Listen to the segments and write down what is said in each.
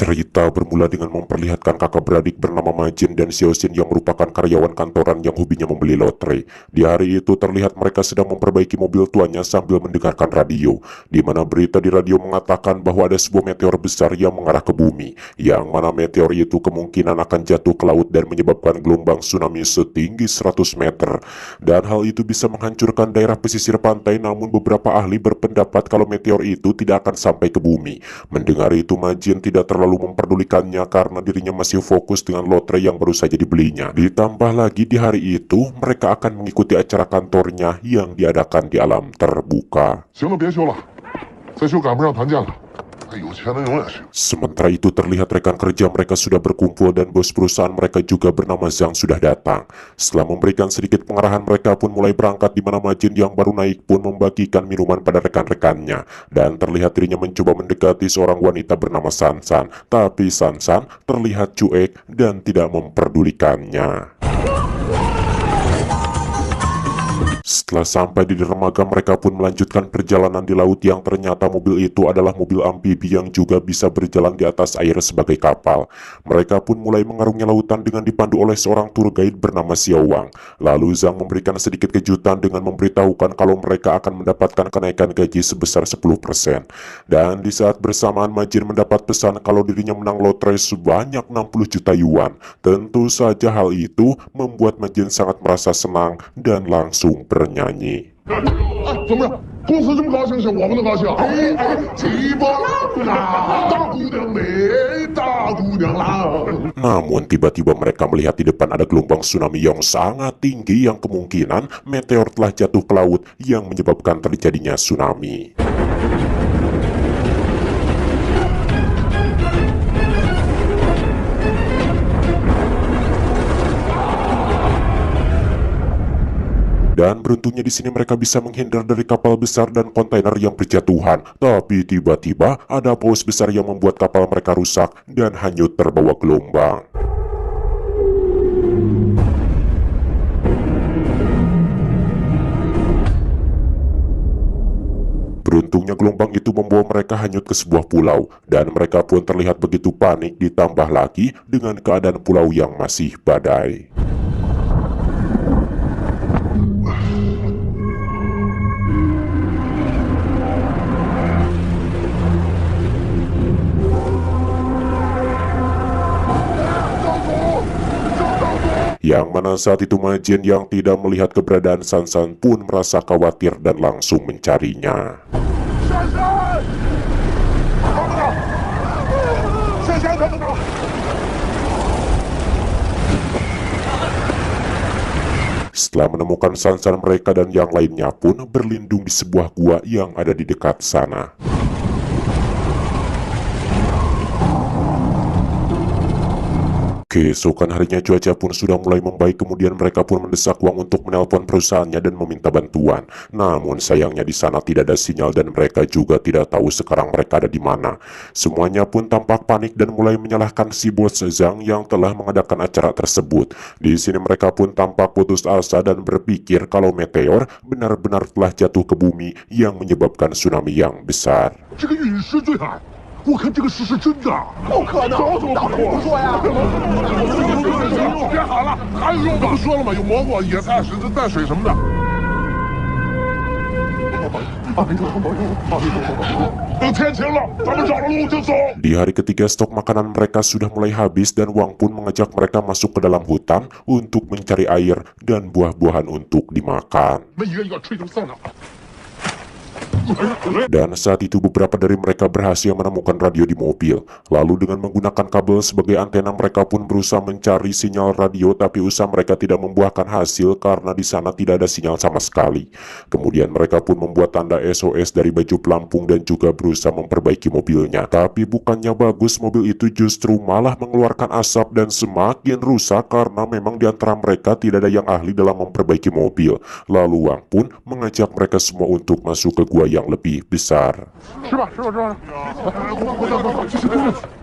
Cerita bermula dengan memperlihatkan kakak beradik bernama Majin dan Xiaoxin yang merupakan karyawan kantoran yang hobinya membeli lotre. Di hari itu terlihat mereka sedang memperbaiki mobil tuanya sambil mendengarkan radio, di mana berita di radio mengatakan bahwa ada sebuah meteor besar yang mengarah ke bumi, yang mana meteor itu kemungkinan akan jatuh ke laut dan menyebabkan gelombang tsunami setinggi 100 meter. Dan hal itu bisa menghancurkan daerah pesisir pantai, namun beberapa ahli berpendapat kalau meteor itu tidak akan sampai ke bumi. Mendengar itu, Majin tidak terlalu memperdulikannya karena dirinya masih fokus dengan lotre yang baru saja dibelinya. Ditambah lagi di hari itu mereka akan mengikuti acara kantornya yang diadakan di alam terbuka. Sementara itu terlihat rekan kerja mereka sudah berkumpul dan bos perusahaan mereka juga bernama Zhang sudah datang. Setelah memberikan sedikit pengarahan, mereka pun mulai berangkat, di mana Majin yang baru naik pun membagikan minuman pada rekan-rekannya. Dan terlihat dirinya mencoba mendekati seorang wanita bernama Sansan, tapi Sansan terlihat cuek dan tidak memperdulikannya. Setelah sampai di dermaga, mereka pun melanjutkan perjalanan di laut yang ternyata mobil itu adalah mobil amfibi yang juga bisa berjalan di atas air sebagai kapal. Mereka pun mulai mengarungi lautan dengan dipandu oleh seorang tour guide bernama Xiao Wang. Lalu Zhang memberikan sedikit kejutan dengan memberitahukan kalau mereka akan mendapatkan kenaikan gaji sebesar 10%. Dan di saat bersamaan Majin mendapat pesan kalau dirinya menang lotre sebanyak 60 juta yuan. Tentu saja hal itu membuat Majin sangat merasa senang dan langsung bernyanyi. Namun tiba-tiba mereka melihat di depan ada gelombang tsunami yang sangat tinggi yang kemungkinan meteor telah jatuh ke laut yang menyebabkan terjadinya tsunami. Dan beruntungnya di sini mereka bisa menghindar dari kapal besar dan kontainer yang berjatuhan. Tapi tiba-tiba ada paus besar yang membuat kapal mereka rusak dan hanyut terbawa gelombang. Beruntungnya gelombang itu membawa mereka hanyut ke sebuah pulau, dan mereka pun terlihat begitu panik, ditambah lagi dengan keadaan pulau yang masih badai. Yang mana saat itu Majin yang tidak melihat keberadaan Sansan pun merasa khawatir dan langsung mencarinya. Setelah menemukan Sansan, mereka dan yang lainnya pun berlindung di sebuah gua yang ada di dekat sana. Keesokan harinya cuaca pun sudah mulai membaik, kemudian mereka pun mendesak Wang untuk menelpon perusahaannya dan meminta bantuan. Namun sayangnya di sana tidak ada sinyal dan mereka juga tidak tahu sekarang mereka ada di mana. Semuanya pun tampak panik dan mulai menyalahkan si bos Zhang yang telah mengadakan acara tersebut. Di sini mereka pun tampak putus asa dan berpikir kalau meteor benar-benar telah jatuh ke bumi yang menyebabkan tsunami yang besar. 我看这个事是真的，不可能！早怎么不说呀？别喊了，还是我们说了嘛，有蘑菇、野菜、石子、淡水什么的。等天晴了，咱们找了路就走。 Di hari ketiga stok makanan mereka sudah mulai habis dan Wang pun mengajak mereka masuk ke dalam hutan untuk mencari air dan buah-buahan untuk dimakan. Dan saat itu beberapa dari mereka berhasil menemukan radio di mobil. Lalu dengan menggunakan kabel sebagai antena mereka pun berusaha mencari sinyal radio, tapi usaha mereka tidak membuahkan hasil karena di sana tidak ada sinyal sama sekali. Kemudian mereka pun membuat tanda SOS dari baju pelampung dan juga berusaha memperbaiki mobilnya. Tapi bukannya bagus, mobil itu justru malah mengeluarkan asap dan semakin rusak karena memang di antara mereka tidak ada yang ahli dalam memperbaiki mobil. Lalu Wang pun mengajak mereka semua untuk masuk ke gua yang lebih besar. 吃吧，吃吧，吃吧！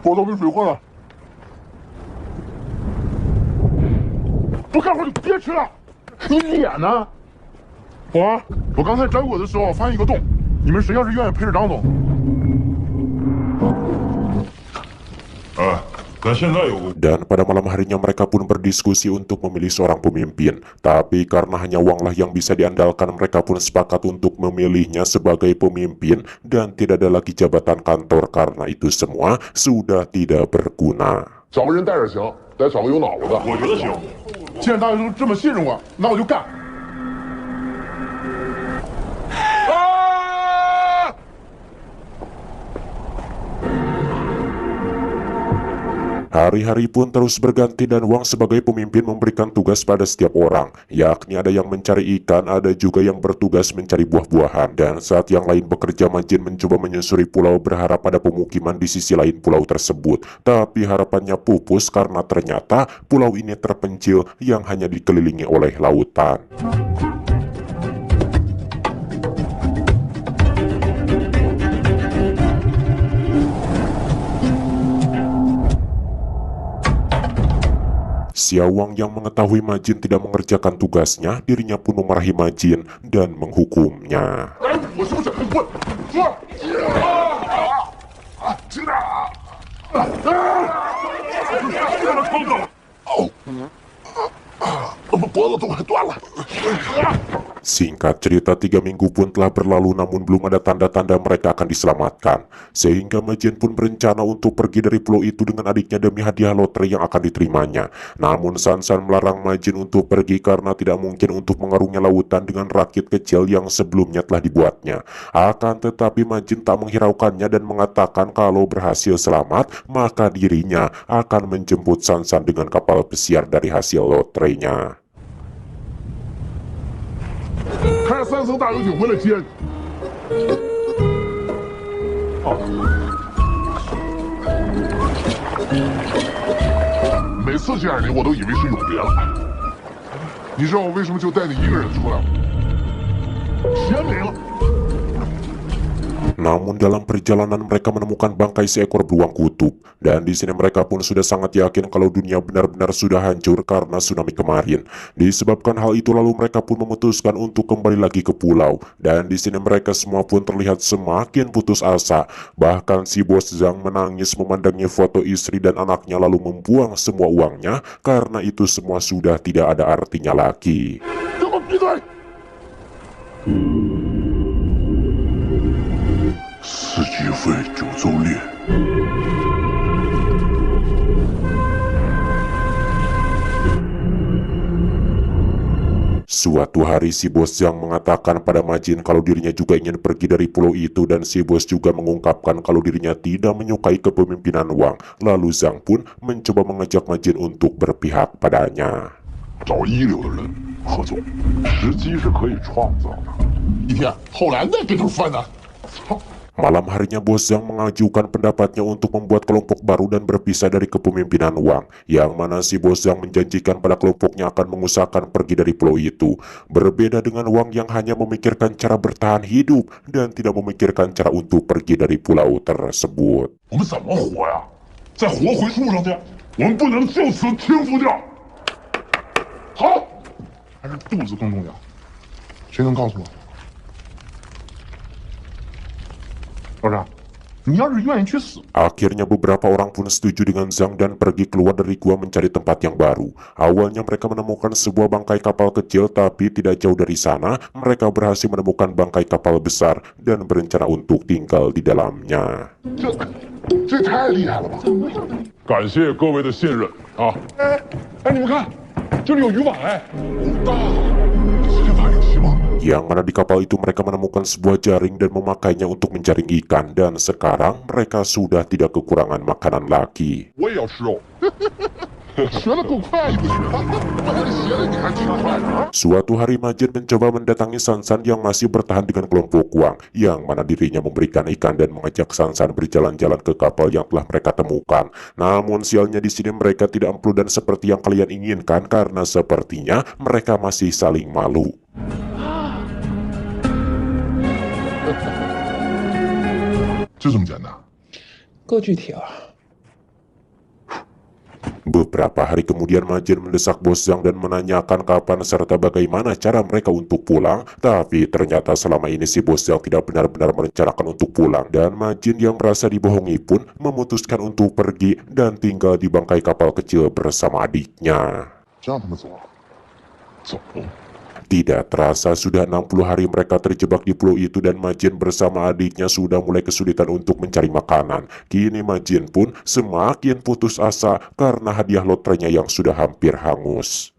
我都没水喝了。不干活就别吃了。你脸呢？我刚才摘果的时候发现一个洞，你们谁要是愿意陪着张总？咱现在有个 Dan pada malam harinya mereka pun berdiskusi untuk memilih seorang pemimpin. Tapi karena hanya uanglah yang bisa diandalkan, mereka pun sepakat untuk memilihnya sebagai pemimpin dan tidak ada lagi jabatan kantor karena itu semua sudah tidak berguna. 找个人带着行，得找个有脑子的。我觉得行。既然大家都这么信任我，那我就干。啊！ Hari-hari pun terus berganti dan Wang sebagai pemimpin memberikan tugas pada setiap orang, yakni ada yang mencari ikan, ada juga yang bertugas mencari buah-buahan. Dan saat yang lain bekerja, Majin mencoba menyusuri pulau berharap pada pemukiman di sisi lain pulau tersebut. Tapi harapannya pupus karena ternyata pulau ini terpencil yang hanya dikelilingi oleh lautan. Xiao Wang yang mengetahui Majin tidak mengerjakan tugasnya, dirinya pun memarahi Majin dan menghukumnya. 哎，我是不是很笨？是啊！这个脖子都快断了。 Singkat cerita, 3 minggu pun telah berlalu namun belum ada tanda-tanda mereka akan diselamatkan. Sehingga Majin pun berencana untuk pergi dari pulau itu dengan adiknya demi hadiah lotre yang akan diterimanya. Namun Sansan melarang Majin untuk pergi karena tidak mungkin untuk mengarungi lautan dengan rakit kecil yang sebelumnya telah dibuatnya. Akan tetapi Majin tak menghiraukannya dan mengatakan kalau berhasil selamat, maka dirinya akan menjemput Sansan dengan kapal pesiar dari hasil lotrenya. 开着3层大游艇回来接你。每次见着你，我都以为是永别了。你知道我为什么就带你一个人出来吗？钱没了。 Namun dalam perjalanan mereka menemukan bangkai seekor beruang kutub. Dan di sini mereka pun sudah sangat yakin kalau dunia benar-benar sudah hancur karena tsunami kemarin. Disebabkan hal itu lalu mereka pun memutuskan untuk kembali lagi ke pulau. Dan di sini mereka semua pun terlihat semakin putus asa. Bahkan si bos Zhang menangis memandangi foto istri dan anaknya lalu membuang semua uangnya karena itu semua sudah tidak ada artinya lagi. 给我闭嘴！4级费9周列。 Suatu hari si bos Zhang mengatakan pada Majin kalau dirinya juga ingin pergi dari pulau itu dan si bos juga mengungkapkan kalau dirinya tidak menyukai kepemimpinan Wang. Lalu Zhang pun mencoba mengajak Majin untuk berpihak padanya. 找一流的人合作，时机是可以创造的。一天，后来那跟头翻呢？操！ Malam harinya bos Zhang mengajukan pendapatnya untuk membuat kelompok baru dan berpisah dari kepemimpinan Wang, yang mana si bos Zhang menjanjikan pada kelompoknya akan mengusahakan pergi dari pulau itu. Berbeda dengan Wang yang hanya memikirkan cara bertahan hidup dan tidak memikirkan cara untuk pergi dari pulau tersebut. 我们怎么活呀？再活回树上去？我们不能就此倾覆掉。好，还是肚子更重要。谁能告诉我？老师，你要是愿意去死， Akhirnya beberapa orang pun setuju dengan Zhang dan pergi keluar dari gua mencari tempat yang baru. Awalnya mereka menemukan sebuah bangkai kapal kecil, tapi tidak jauh dari sana mereka berhasil menemukan bangkai kapal besar dan berencana untuk tinggal di dalamnya. 这太厉害了吧！感谢各位的信任啊！哎，你们看，这里有渔网哎，好大，这把有希望。 Yang mana di kapal itu mereka menemukan sebuah jaring dan memakainya untuk menjaring ikan, dan sekarang mereka sudah tidak kekurangan makanan lagi. 我也要吃肉。学的够快，你不学？我这学的你还挺快的。 Suatu hari Majin mencoba mendatangi Sansan yang masih bertahan dengan kelompok Wang, yang mana dirinya memberikan ikan dan mengajak Sansan berjalan-jalan ke kapal yang telah mereka temukan. Namun sialnya di sini mereka tidak imprudent seperti yang kalian inginkan karena sepertinya mereka masih saling malu. 就这么简单。够具体了。 Beberapa Beberapa hari kemudian Majin mendesak Bos Zhang dan menanyakan kapan serta bagaimana cara mereka untuk pulang. Tapi ternyata selama ini si Bos Zhang tidak benar-benar merencanakan untuk pulang. Dan Majin yang merasa dibohongi pun memutuskan untuk pergi dan tinggal di bangkai kapal kecil bersama adiknya. 让他们走，走。 Tidak terasa sudah 60 hari mereka terjebak di pulau itu dan Majin bersama adiknya sudah mulai kesulitan untuk mencari makanan. Kini Majin pun semakin putus asa karena hadiah lotrenya yang sudah hampir hangus.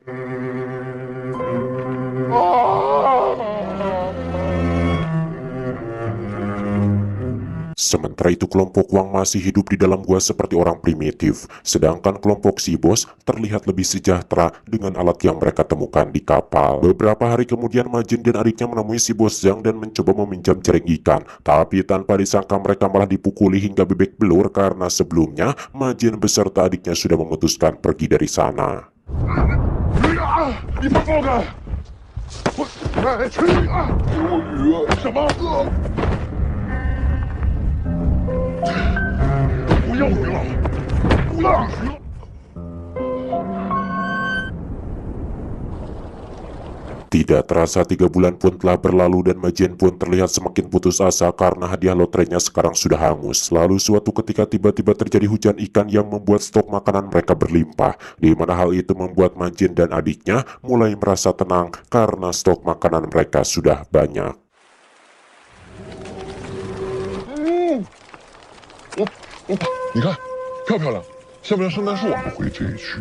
Sementara itu kelompok Wang masih hidup di dalam gua seperti orang primitif, sedangkan kelompok si Bos terlihat lebih sejahtera dengan alat yang mereka temukan di kapal. Beberapa hari kemudian Majin dan adiknya menemui si Bos Zhang dan mencoba meminjam jaring ikan, tapi tanpa disangka mereka malah dipukuli hingga bebek belur karena sebelumnya Majin beserta adiknya sudah memutuskan pergi dari sana. 你别放开！我哎，陈宇啊，给我鱼什么？不要鱼了，不要鱼了！ Tidak terasa 3 bulan pun telah berlalu dan Majin pun terlihat semakin putus asa karena hadiah lotrenya sekarang sudah hangus. Lalu suatu ketika tiba-tiba terjadi hujan ikan yang membuat stok makanan mereka berlimpah. Di mana hal itu membuat Majin dan adiknya mulai merasa tenang karena stok makanan mereka sudah banyak. 你看漂不漂亮？像不像圣诞树？不回这一区，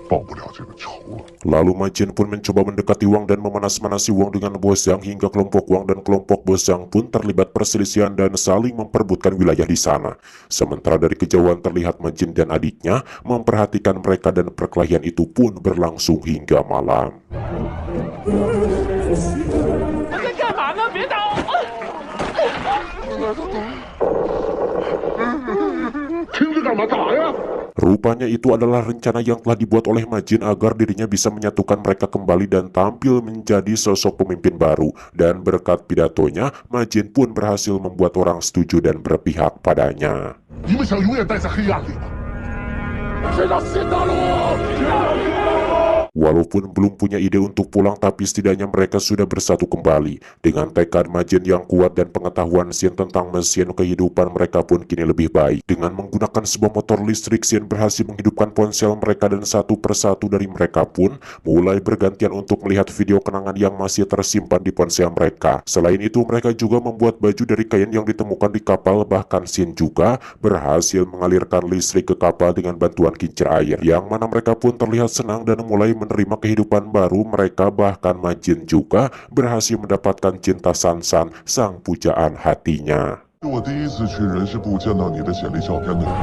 报不了这个仇了。 Lalu Majin pun mencoba mendekati Wang dan memanas-manasi Wang dengan Bos Zhang hingga kelompok Wang dan kelompok Bos Zhang pun terlibat perselisihan dan saling memperebutkan wilayah di sana. Sementara dari kejauhan terlihat Majin dan adiknya memperhatikan mereka dan perkelahian itu pun berlangsung hingga malam. 在干嘛呢？别打！ 听着干嘛？打呀！ Rupanya itu adalah rencana yang telah dibuat oleh Majin agar dirinya bisa menyatukan mereka kembali dan tampil menjadi sosok pemimpin baru. Dan berkat pidatonya, Majin pun berhasil membuat orang setuju dan berpihak padanya. 你们想永远待在黑暗里吗？这叫新大陆！ Walaupun belum punya ide untuk pulang, tapi setidaknya mereka sudah bersatu kembali. Dengan tekad Majin yang kuat dan pengetahuan Sien tentang mesin kehidupan mereka pun kini lebih baik. Dengan menggunakan sebuah motor listrik, Sien berhasil menghidupkan ponsel mereka dan satu persatu dari mereka pun mulai bergantian untuk melihat video kenangan yang masih tersimpan di ponsel mereka. Selain itu, mereka juga membuat baju dari kain yang ditemukan di kapal, bahkan Sien juga berhasil mengalirkan listrik ke kapal dengan bantuan kincir air, yang mana mereka pun terlihat senang dan mulai menerima kehidupan baru mereka. Bahkan Majin juga berhasil mendapatkan cinta San-san, sang pujaan hatinya. 是我第一次去人事部见到你的简历照片的人。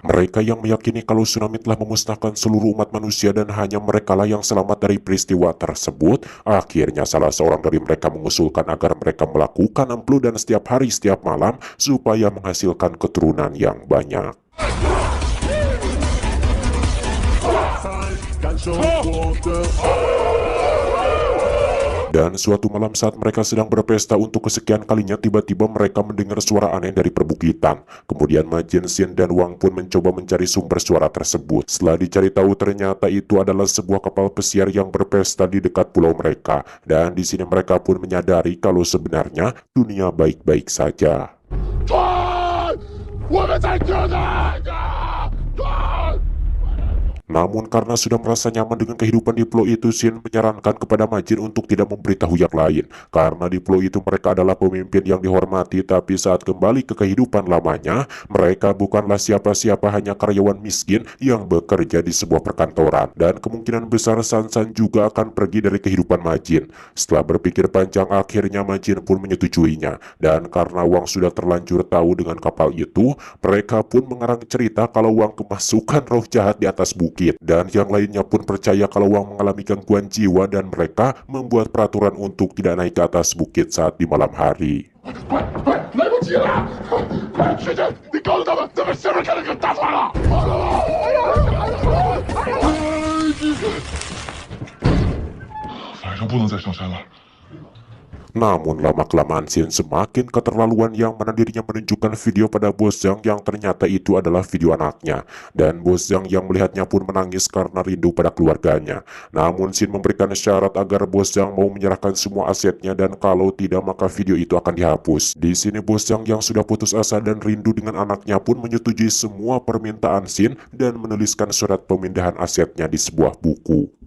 Mereka yang meyakini kalau tsunami telah memusnahkan seluruh umat manusia dan hanya merekalah yang selamat dari peristiwa tersebut, akhirnya salah seorang dari mereka mengusulkan agar mereka melakukan empludan setiap hari setiap malam supaya menghasilkan keturunan yang banyak. Dan suatu malam saat mereka sedang berpesta untuk kesekian kalinya, tiba-tiba mereka mendengar suara aneh dari perbukitan. Kemudian Majin, Sien, dan Wang pun mencoba mencari sumber suara tersebut. Setelah dicari tahu, ternyata itu adalah sebuah kapal pesiar yang berpesta di dekat pulau mereka. Dan di sini mereka pun menyadari kalau sebenarnya dunia baik-baik saja. 我们在这呢！ Namun karena sudah merasa nyaman dengan kehidupan di pulau itu, Sien menyarankan kepada Majin untuk tidak memberitahu yang lain. Karena di pulau itu mereka adalah pemimpin yang dihormati, tapi saat kembali ke kehidupan lamanya, mereka bukanlah siapa-siapa, hanya karyawan miskin yang bekerja di sebuah perkantoran. Dan kemungkinan besar San-san juga akan pergi dari kehidupan Majin. Setelah berpikir panjang, akhirnya Majin pun menyetujuinya. Dan karena Wang sudah terlanjur tahu dengan kapal itu, mereka pun mengarang cerita kalau Wang kemasukan roh jahat di atas bukit. Dan yang lainnya pun percaya kalau Wang mengalami gangguan jiwa dan mereka membuat peraturan untuk tidak naik ke atas bukit saat di malam hari. 快，来不及了！快，学姐，你告诉他们，咱们下面开了个大船了！晚上不能再上山了。Namun lama-kelamaan Shin semakin keterlaluan yang mana dirinya menunjukkan video pada Bos Zhang yang ternyata itu adalah video anaknya. Dan Bos Zhang yang melihatnya pun menangis karena rindu pada keluarganya. Namun Shin memberikan syarat agar Bos Zhang mau menyerahkan semua asetnya dan kalau tidak maka video itu akan dihapus. Di sini Bos Zhang yang sudah putus asa dan rindu dengan anaknya pun menyetujui semua permintaan Shin dan menuliskan surat pemindahan asetnya di sebuah buku.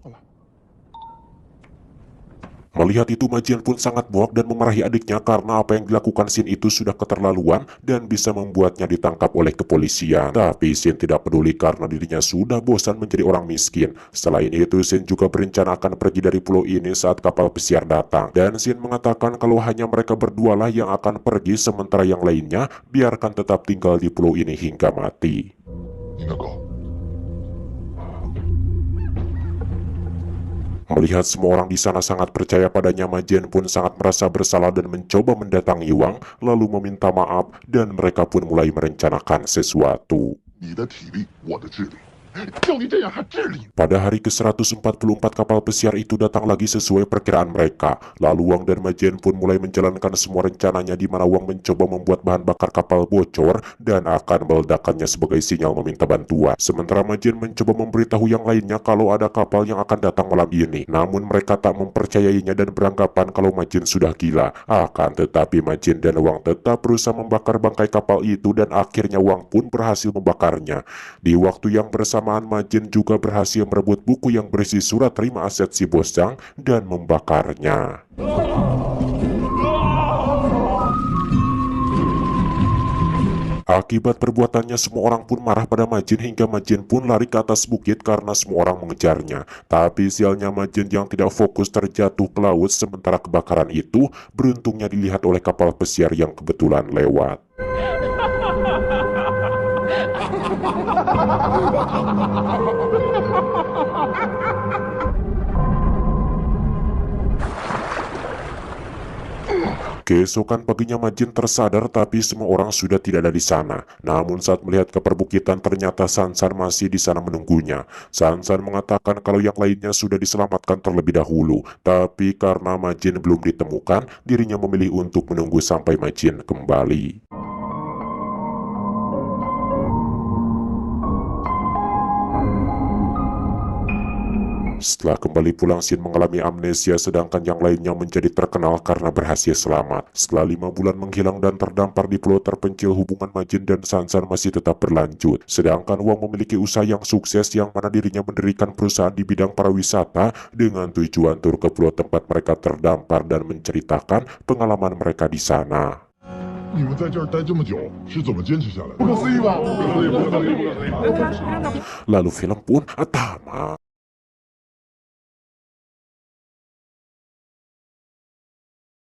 Melihat itu Majian pun sangat muak dan memarahi adiknya karena apa yang dilakukan Shin itu sudah keterlaluan dan bisa membuatnya ditangkap oleh kepolisian. Tapi Shin tidak peduli karena dirinya sudah bosan menjadi orang miskin. Selain itu Shin juga berencana akan pergi dari pulau ini saat kapal pesiar datang. Dan Shin mengatakan kalau hanya mereka berdualah yang akan pergi sementara yang lainnya biarkan tetap tinggal di pulau ini hingga mati. Melihat semua orang di sana sangat percaya padanya, Majian pun sangat merasa bersalah dan mencoba mendatangi Wang, lalu meminta maaf dan mereka pun mulai merencanakan sesuatu. Pada hari ke-144 kapal pesiar itu datang lagi sesuai perkiraan mereka. Lalu Wang dan Majian pun mulai menjalankan semua rencananya di mana Wang mencoba membuat bahan bakar kapal bocor dan akan meledakkannya sebagai sinyal meminta bantuan. Sementara Majian mencoba memberitahu yang lainnya kalau ada kapal yang akan datang malam ini. Namun mereka tak mempercayainya dan beranggapan kalau Majian sudah gila. Akan tetapi Majian dan Wang tetap berusaha membakar bangkai kapal itu dan akhirnya Wang pun berhasil membakarnya. Di waktu yang bersamaan Majian juga berhasil merebut buku yang berisi surat terima aset si Bos Zhang dan membakarnya. Akibat perbuatannya semua orang pun marah pada Majian hingga Majian pun lari ke atas bukit karena semua orang mengejarnya. Tapi sialnya Majian yang tidak fokus terjatuh ke laut sementara kebakaran itu beruntungnya dilihat oleh kapal pesiar yang kebetulan lewat. Keesokan paginya Majian tersadar tapi semua orang sudah tidak ada di sana. Namun saat melihat ke perbukitan ternyata Sansan masih di sana menunggunya. Sansan mengatakan kalau yang lainnya sudah diselamatkan terlebih dahulu. Tapi karena Majian belum ditemukan, dirinya memilih untuk menunggu sampai Majian kembali. Setelah kembali pulang, Shin mengalami amnesia sedangkan yang lainnya menjadi terkenal karena berhasil selamat. Setelah 5 bulan menghilang dan terdampar di pulau terpencil, hubungan Majian dan Sansan masih tetap berlanjut. Sedangkan Wang memiliki usaha yang sukses yang mana dirinya mendirikan perusahaan di bidang pariwisata dengan tujuan tur ke pulau tempat mereka terdampar dan menceritakan pengalaman mereka di sana. Lalu film pun tamat.